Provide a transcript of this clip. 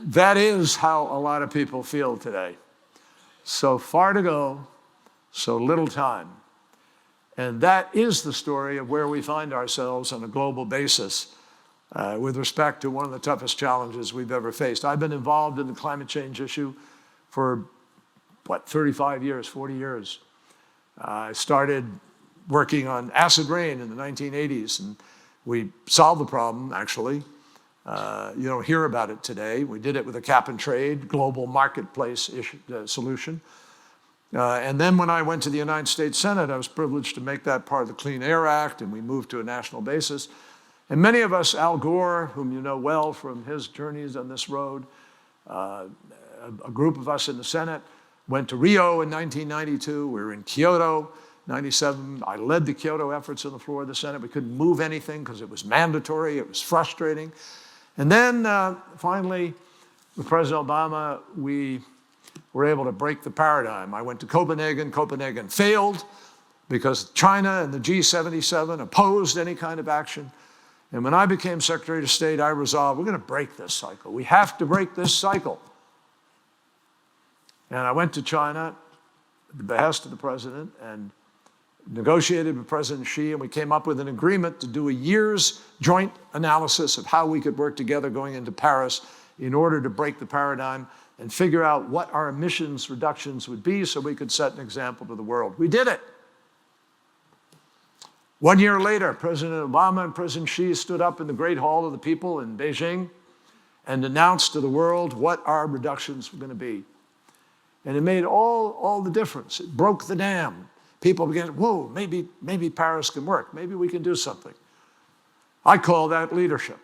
that is how a lot of people feel today. So far to go, so little time. And that is the story of where we find ourselves on a global basis with respect to one of the toughest challenges we've ever faced. I've been involved in the climate change issue for, 35 years, 40 years. I started working on acid rain in the 1980s, and we solved the problem, actually. You don't hear about it today. We did it with a cap and trade, global marketplace solution. And then when I went to the United States Senate, I was privileged to make that part of the Clean Air Act, and we moved to a national basis. And many of us, Al Gore, whom you know well from his journeys on this road, a group of us in the Senate went to Rio in 1992. We were in Kyoto, 97. I led the Kyoto efforts on the floor of the Senate. We couldn't move anything because it was mandatory. It was frustrating. And then finally, with President Obama, we were able to break the paradigm. I went to Copenhagen. Copenhagen failed because China and the G77 opposed any kind of action. And when I became Secretary of State, I resolved, we're going to break this cycle. We have to break this cycle. And I went to China at the behest of the president and negotiated with President Xi, and we came up with an agreement to do a year's joint analysis of how we could work together going into Paris in order to break the paradigm and figure out what our emissions reductions would be so we could set an example to the world. We did it. 1 year later, President Obama and President Xi stood up in the Great Hall of the People in Beijing and announced to the world what our reductions were going to be. And it made all the difference. It broke the dam. People began, whoa, maybe Paris can work. Maybe we can do something. I call that leadership.